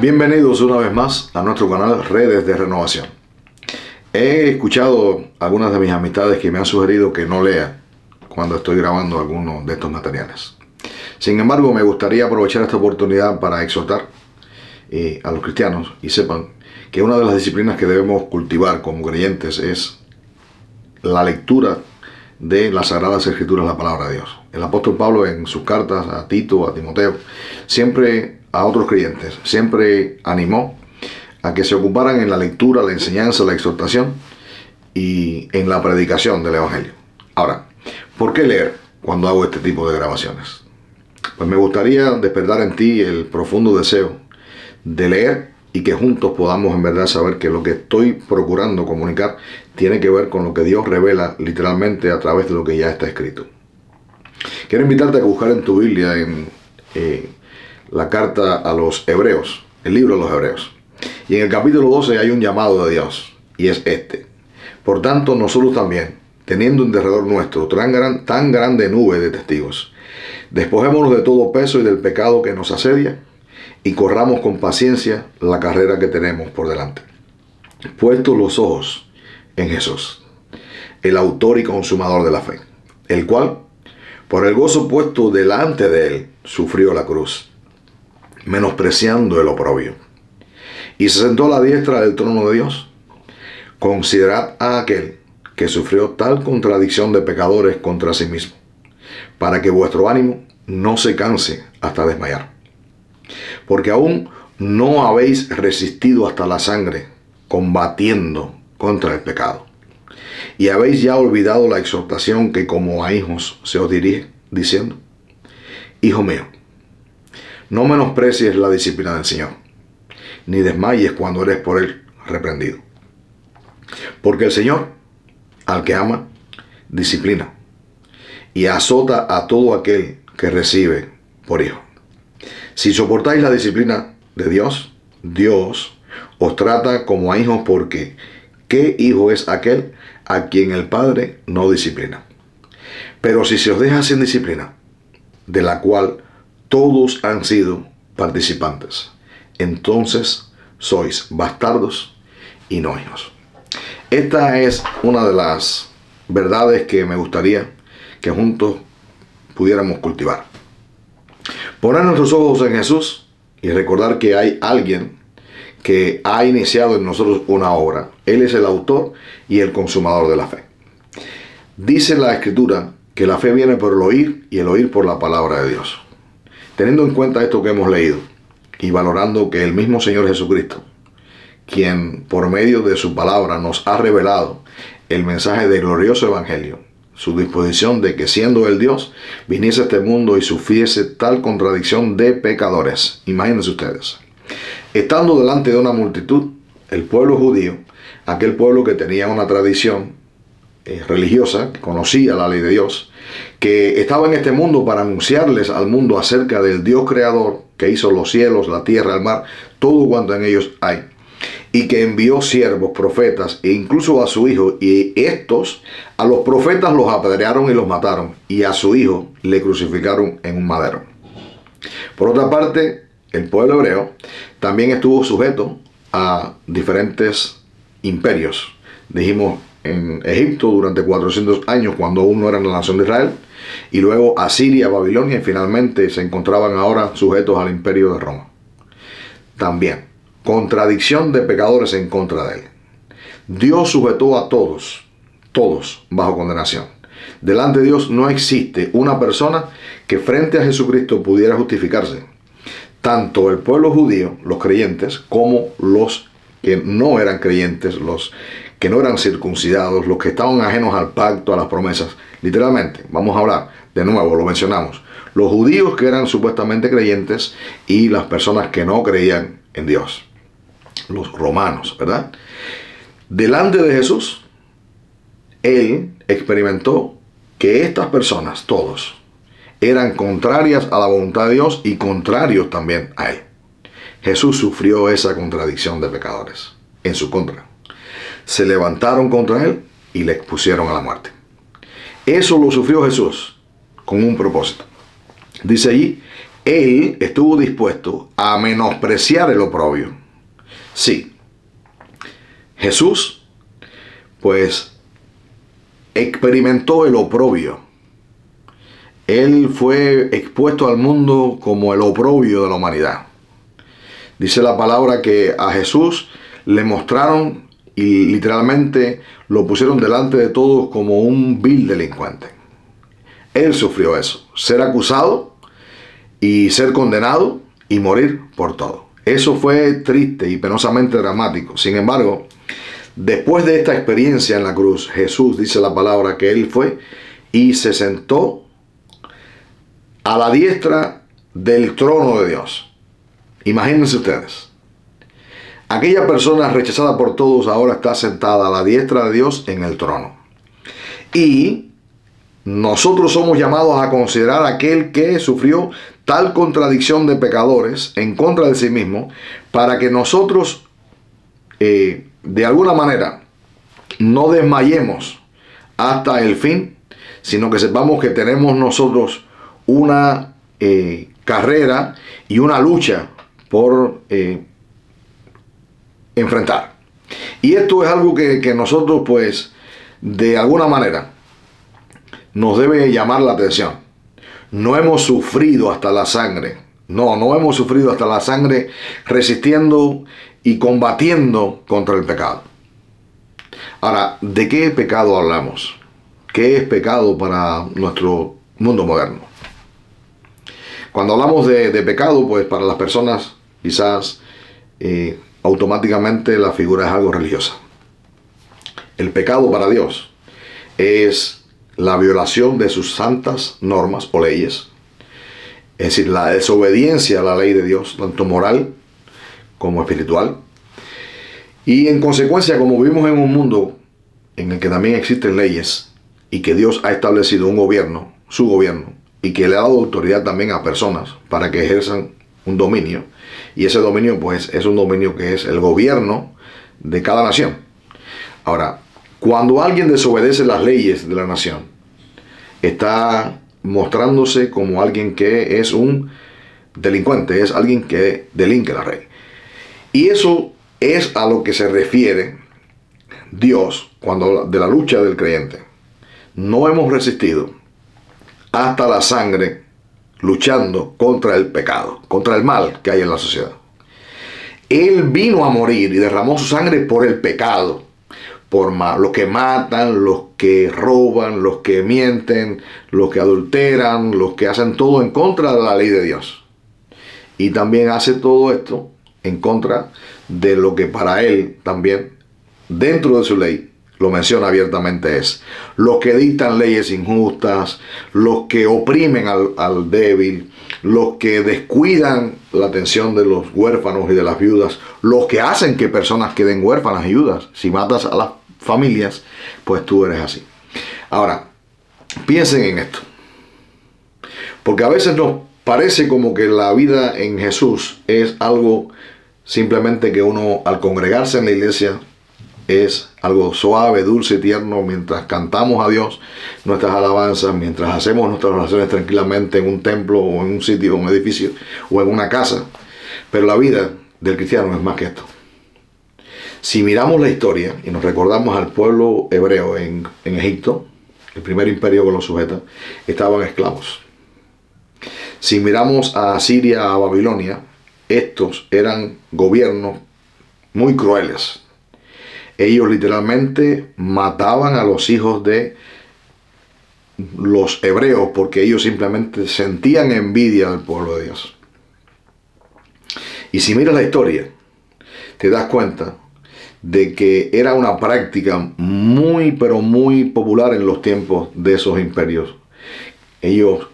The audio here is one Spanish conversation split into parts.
Bienvenidos una vez más a nuestro canal Redes de Renovación. He escuchado algunas de mis amistades que me han sugerido que no lea cuando estoy grabando alguno de estos materiales. Sin embargo, me gustaría aprovechar esta oportunidad para exhortar a los cristianos y sepan que una de las disciplinas que debemos cultivar como creyentes es la lectura de las Sagradas Escrituras, la palabra de Dios. El apóstol Pablo en sus cartas a Tito, a Timoteo, siempre a otros creyentes, siempre animó a que se ocuparan en la lectura, la enseñanza, la exhortación y en la predicación del Evangelio. Ahora, ¿por qué leer cuando hago este tipo de grabaciones? Pues me gustaría despertar en ti el profundo deseo de leer y que juntos podamos en verdad saber que lo que estoy procurando comunicar tiene que ver con lo que Dios revela literalmente a través de lo que ya está escrito. Quiero invitarte a buscar en tu Biblia en la carta a los Hebreos, el libro de los Hebreos. Y en el capítulo 12 hay un llamado de Dios, y es este: por tanto, nosotros también, teniendo en derredor nuestro tan grande nube de testigos, despojémonos de todo peso y del pecado que nos asedia, y corramos con paciencia la carrera que tenemos por delante, puestos los ojos en Jesús, el autor y consumador de la fe, el cual, por el gozo puesto delante de él, sufrió la cruz, menospreciando el oprobio, y se sentó a la diestra del trono de Dios. Considerad a aquel que sufrió tal contradicción de pecadores contra sí mismo, para que vuestro ánimo no se canse hasta desmayar. Porque aún no habéis resistido hasta la sangre, combatiendo contra el pecado. Y habéis ya olvidado la exhortación que como a hijos se os dirige, diciendo: Hijo mío, no menosprecies la disciplina del Señor, ni desmayes cuando eres por él reprendido. Porque el Señor, al que ama, disciplina, y azota a todo aquel que recibe por hijo. Si soportáis la disciplina de Dios, Dios os trata como a hijos, porque ¿qué hijo es aquel a quien el Padre no disciplina? Pero si se os deja sin disciplina, de la cual todos han sido participantes, entonces sois bastardos y no hijos. Esta es una de las verdades que me gustaría que juntos pudiéramos cultivar. Poner nuestros ojos en Jesús y recordar que hay alguien que ha iniciado en nosotros una obra. Él es el autor y el consumador de la fe. Dice la Escritura que la fe viene por el oír y el oír por la palabra de Dios. Teniendo en cuenta esto que hemos leído y valorando que el mismo Señor Jesucristo, quien por medio de su palabra nos ha revelado el mensaje del glorioso Evangelio, su disposición de que siendo el Dios, viniese a este mundo y sufriese tal contradicción de pecadores. Imagínense ustedes. Estando delante de una multitud, el pueblo judío, aquel pueblo que tenía una tradición religiosa, que conocía la ley de Dios, que estaba en este mundo para anunciarles al mundo acerca del Dios creador, que hizo los cielos, la tierra, el mar, todo cuanto en ellos hay, y que envió siervos, profetas e incluso a su hijo, y estos a los profetas los apedrearon y los mataron, y a su hijo le crucificaron en un madero. Por otra parte, el pueblo hebreo también estuvo sujeto a diferentes imperios. Dijimos en Egipto durante 400 años, cuando aún no eran la nación de Israel, y luego Asiria, Babilonia, y finalmente se encontraban ahora sujetos al imperio de Roma. También contradicción de pecadores en contra de él. Dios sujetó a todos bajo condenación. Delante de Dios no existe una persona que frente a Jesucristo pudiera justificarse. Tanto el pueblo judío, los creyentes, como los que no eran creyentes, los que no eran circuncidados, los que estaban ajenos al pacto, a las promesas. Literalmente, vamos a hablar, de nuevo, lo mencionamos, los judíos que eran supuestamente creyentes y las personas que no creían en Dios. Los romanos, ¿verdad? Delante de Jesús, él experimentó que estas personas, todos, eran contrarias a la voluntad de Dios y contrarios también a él. Jesús sufrió esa contradicción de pecadores en su contra. Se levantaron contra él y le expusieron a la muerte. Eso lo sufrió Jesús con un propósito. Dice allí, Él estuvo dispuesto a menospreciar el oprobio. Sí, Jesús, pues, experimentó el oprobio. Él fue expuesto al mundo como el oprobio de la humanidad. Dice la palabra que a Jesús le mostraron y literalmente lo pusieron delante de todos como un vil delincuente. Él sufrió eso, ser acusado y ser condenado y morir por todo. Eso fue triste y penosamente dramático. Sin embargo, después de esta experiencia en la cruz, Jesús, dice la palabra, que Él fue y se sentó a la diestra del trono de Dios. Imagínense ustedes. Aquella persona rechazada por todos ahora está sentada a la diestra de Dios en el trono. Y nosotros somos llamados a considerar a aquel que sufrió tal contradicción de pecadores en contra de sí mismo, para que nosotros de alguna manera no desmayemos hasta el fin, sino que sepamos que tenemos nosotros una carrera y una lucha por enfrentar. Y esto es algo que nosotros, pues, de alguna manera nos debe llamar la atención. No hemos sufrido hasta la sangre. No hemos sufrido hasta la sangre resistiendo y combatiendo contra el pecado. Ahora, ¿de qué pecado hablamos? ¿Qué es pecado para nuestro mundo moderno? Cuando hablamos de pecado, pues para las personas quizás automáticamente la figura es algo religiosa. El pecado para Dios es la violación de sus santas normas o leyes, es decir, la desobediencia a la ley de Dios, tanto moral como espiritual. Y en consecuencia, como vivimos en un mundo en el que también existen leyes y que Dios ha establecido un gobierno, su gobierno, y que le ha dado autoridad también a personas para que ejerzan un dominio, y ese dominio pues es un dominio que es el gobierno de cada nación. Ahora, cuando alguien desobedece las leyes de la nación, está mostrándose como alguien que es un delincuente, es alguien que delinque la ley. Y eso es a lo que se refiere Dios cuando habla de la lucha del creyente. No hemos resistido hasta la sangre luchando contra el pecado, contra el mal que hay en la sociedad. Él vino a morir y derramó su sangre por el pecado, por los que matan, los que roban, los que mienten, los que adulteran, los que hacen todo en contra de la ley de Dios. Y también hace todo esto en contra de lo que para él también, dentro de su ley, lo menciona abiertamente, es los que dictan leyes injustas, los que oprimen al débil, los que descuidan la atención de los huérfanos y de las viudas, los que hacen que personas queden huérfanas y viudas. Si matas a las familias, pues tú eres así. Ahora, piensen en esto, porque a veces nos parece como que la vida en Jesús es algo simplemente que uno, al congregarse en la iglesia, es algo suave, dulce y tierno mientras cantamos a Dios nuestras alabanzas, mientras hacemos nuestras oraciones tranquilamente en un templo o en un sitio, un edificio o en una casa. Pero la vida del cristiano es más que esto. Si miramos la historia y nos recordamos al pueblo hebreo en Egipto, el primer imperio que los sujeta, estaban esclavos. Si miramos a Siria, a Babilonia, estos eran gobiernos muy crueles. Ellos literalmente mataban a los hijos de los hebreos porque ellos simplemente sentían envidia del pueblo de Dios. Y si miras la historia, te das cuenta de que era una práctica muy, pero muy popular en los tiempos de esos imperios. Ellos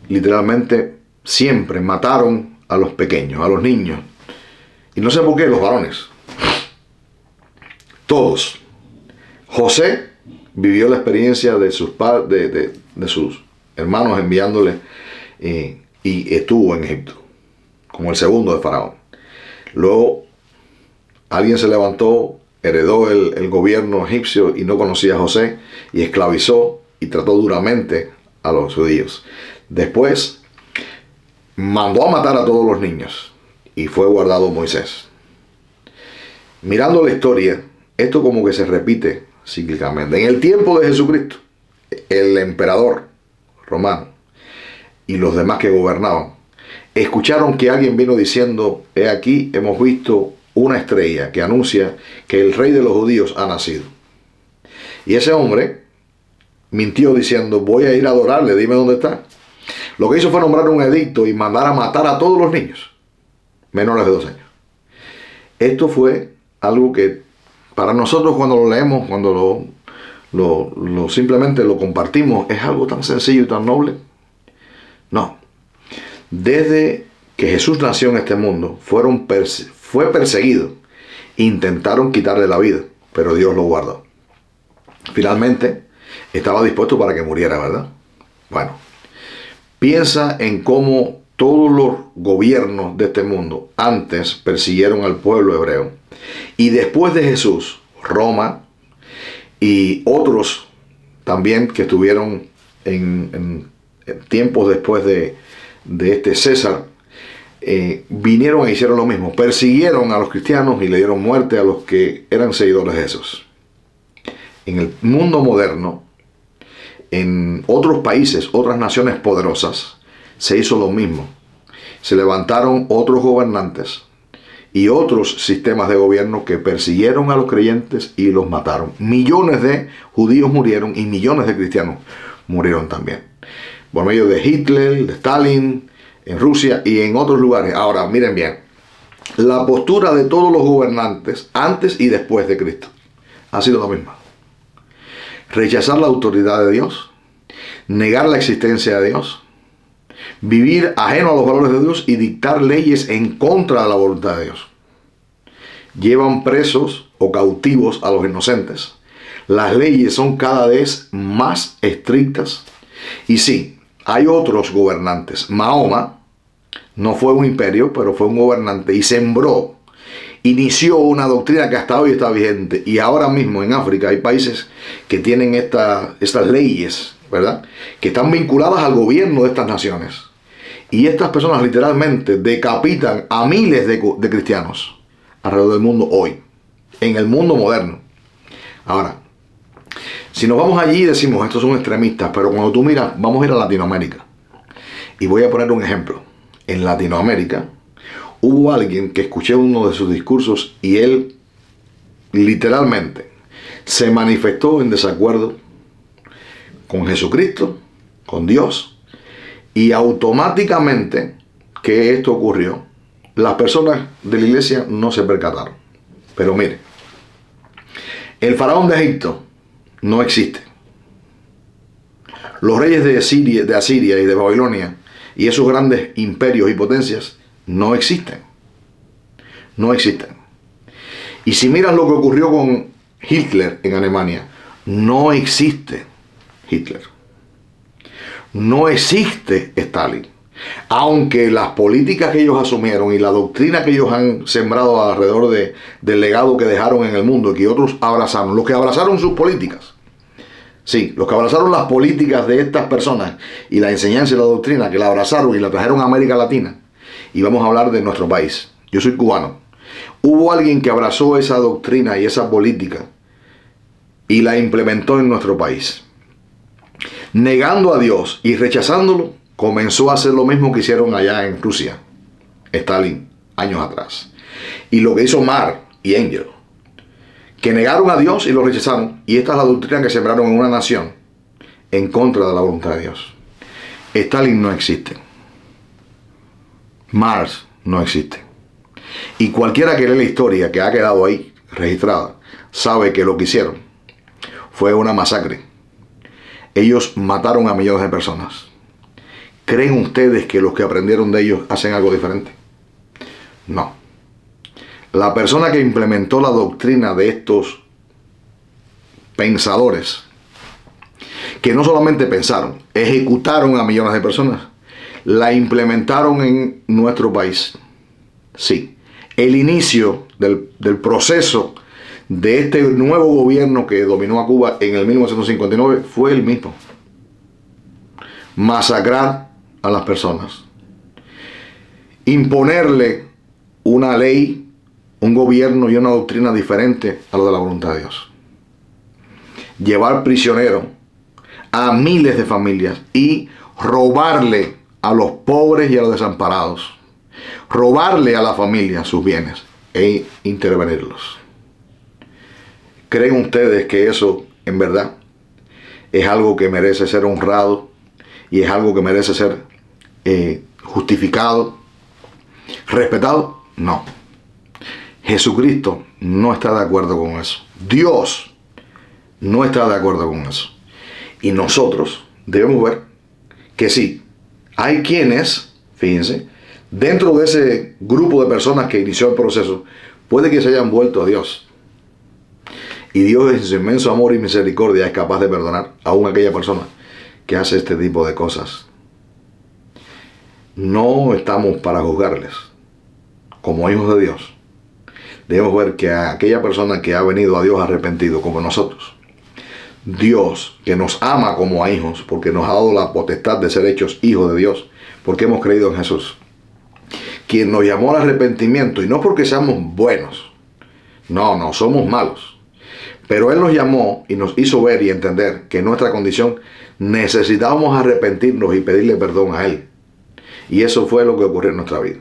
literalmente siempre mataron a los pequeños, a los niños. Y no sé por qué, los varones. Todos. José vivió la experiencia de sus de sus hermanos enviándole y estuvo en Egipto como el segundo de Faraón. Luego alguien se levantó, heredó el gobierno egipcio y no conocía a José y esclavizó y trató duramente a los judíos. Después mandó a matar a todos los niños y fue guardado Moisés. Mirando la historia, esto como que se repite cíclicamente. En el tiempo de Jesucristo, el emperador romano y los demás que gobernaban escucharon que alguien vino diciendo: he aquí, hemos visto una estrella que anuncia que el rey de los judíos ha nacido. Y ese hombre mintió diciendo: voy a ir a adorarle, dime dónde está. Lo que hizo fue nombrar un edicto y mandar a matar a todos los niños menores de 2 años. Esto fue algo que para nosotros, cuando lo leemos, cuando simplemente lo compartimos, es algo tan sencillo y tan noble. No. Desde que Jesús nació en este mundo, fue perseguido. Intentaron quitarle la vida, pero Dios lo guardó. Finalmente, estaba dispuesto para que muriera, ¿verdad? Bueno, piensa en cómo todos los gobiernos de este mundo antes persiguieron al pueblo hebreo. Y después de Jesús, Roma y otros también que estuvieron en tiempos después de este César, vinieron e hicieron lo mismo. Persiguieron a los cristianos y le dieron muerte a los que eran seguidores de Jesús. En el mundo moderno, en otros países, otras naciones poderosas, se hizo lo mismo. Se levantaron otros gobernantes y otros sistemas de gobierno que persiguieron a los creyentes y los mataron. Millones de judíos murieron y millones de cristianos murieron también. Por medio de Hitler, de Stalin, en Rusia y en otros lugares. Ahora, miren bien, la postura de todos los gobernantes antes y después de Cristo ha sido la misma. Rechazar la autoridad de Dios, negar la existencia de Dios, vivir ajeno a los valores de Dios y dictar leyes en contra de la voluntad de Dios. Llevan presos o cautivos a los inocentes. Las leyes son cada vez más estrictas. Y sí, hay otros gobernantes. Mahoma no fue un imperio, pero fue un gobernante y inició una doctrina que hasta hoy está vigente. Y ahora mismo en África hay países que tienen estas leyes, ¿verdad?, que están vinculadas al gobierno de estas naciones. Y estas personas literalmente decapitan a miles de cristianos alrededor del mundo hoy, en el mundo moderno. Ahora, si nos vamos allí y decimos, estos son extremistas, pero cuando tú miras, vamos a ir a Latinoamérica. Y voy a poner un ejemplo. En Latinoamérica hubo alguien que escuché uno de sus discursos y él literalmente se manifestó en desacuerdo con Jesucristo, con Dios, y automáticamente que esto ocurrió, las personas de la iglesia no se percataron. Pero mire, el faraón de Egipto no existe. Los reyes de Asiria y de Babilonia y esos grandes imperios y potencias no existen. No existen. Y si miras lo que ocurrió con Hitler en Alemania, no existe Hitler. No existe Stalin. Aunque las políticas que ellos asumieron y la doctrina que ellos han sembrado alrededor del legado que dejaron en el mundo y que otros abrazaron, los que abrazaron sus políticas, sí, los que abrazaron las políticas de estas personas y la enseñanza y la doctrina, que la abrazaron y la trajeron a América Latina, y vamos a hablar de nuestro país. Yo soy cubano. Hubo alguien que abrazó esa doctrina y esa política y la implementó en nuestro país. Negando a Dios y rechazándolo, comenzó a hacer lo mismo que hicieron allá en Rusia, Stalin, años atrás. Y lo que hizo Marx y Engels, que negaron a Dios y lo rechazaron. Y esta es la doctrina que sembraron en una nación en contra de la voluntad de Dios. Stalin no existe. Marx no existe. Y cualquiera que lee la historia que ha quedado ahí registrada, sabe que lo que hicieron fue una masacre. Ellos mataron a millones de personas. ¿Creen ustedes que los que aprendieron de ellos hacen algo diferente? No. La persona que implementó la doctrina de estos pensadores, que no solamente pensaron, ejecutaron a millones de personas, la implementaron en nuestro país. Sí, el inicio del proceso de este nuevo gobierno que dominó a Cuba en el 1959 fue el mismo. Masacrar a las personas. imponerle una ley, un gobierno y una doctrina diferente a lo de la voluntad de Dios. Llevar prisionero a miles de familias y robarle a los pobres y a los desamparados. Robarle a la familia sus bienes e intervenirlos. ¿Creen ustedes que eso en verdad es algo que merece ser honrado y es algo que merece ser justificado, respetado? No. Jesucristo no está de acuerdo con eso. Dios no está de acuerdo con eso. Y nosotros debemos ver que sí, hay quienes, fíjense, dentro de ese grupo de personas que inició el proceso, puede que se hayan vuelto a Dios. Y Dios en su inmenso amor y misericordia es capaz de perdonar aún a aquella persona que hace este tipo de cosas. No estamos para juzgarles. Como hijos de Dios, debemos ver que a aquella persona que ha venido a Dios arrepentido como nosotros, Dios, que nos ama como a hijos, porque nos ha dado la potestad de ser hechos hijos de Dios, porque hemos creído en Jesús, quien nos llamó al arrepentimiento, y no porque seamos buenos, no somos malos, pero Él nos llamó y nos hizo ver y entender que en nuestra condición necesitábamos arrepentirnos y pedirle perdón a Él, y eso fue lo que ocurrió en nuestra vida.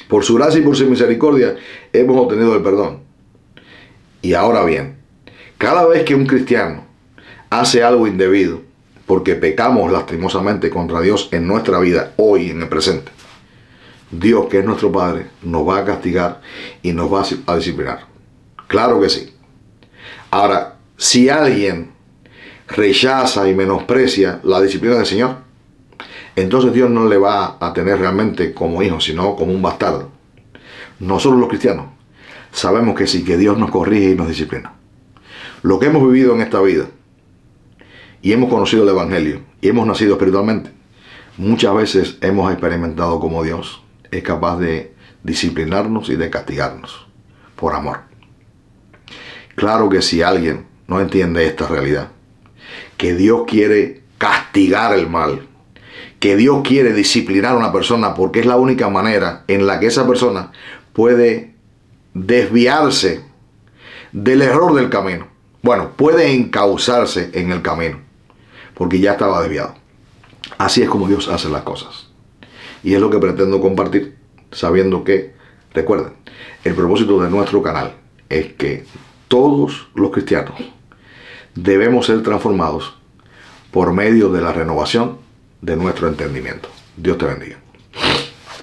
Por su gracia y por su misericordia hemos obtenido el perdón. Y ahora bien, cada vez que un cristiano hace algo indebido, porque pecamos lastimosamente contra Dios en nuestra vida, hoy, en el presente, Dios, que es nuestro Padre, nos va a castigar y nos va a disciplinar. Claro que sí. Ahora, si alguien rechaza y menosprecia la disciplina del Señor, entonces Dios no le va a tener realmente como hijo, sino como un bastardo. Nosotros los cristianos sabemos que sí, que Dios nos corrige y nos disciplina. Lo que hemos vivido en esta vida y hemos conocido el Evangelio y hemos nacido espiritualmente, muchas veces hemos experimentado como Dios es capaz de disciplinarnos y de castigarnos por amor. Claro que si alguien no entiende esta realidad, que Dios quiere castigar el mal, que Dios quiere disciplinar a una persona porque es la única manera en la que esa persona puede desviarse del error del camino. Bueno, puede encauzarse en el camino porque ya estaba desviado. Así es como Dios hace las cosas. Y es lo que pretendo compartir, sabiendo que, recuerden, el propósito de nuestro canal es que todos los cristianos debemos ser transformados por medio de la renovación de nuestro entendimiento. Dios te bendiga.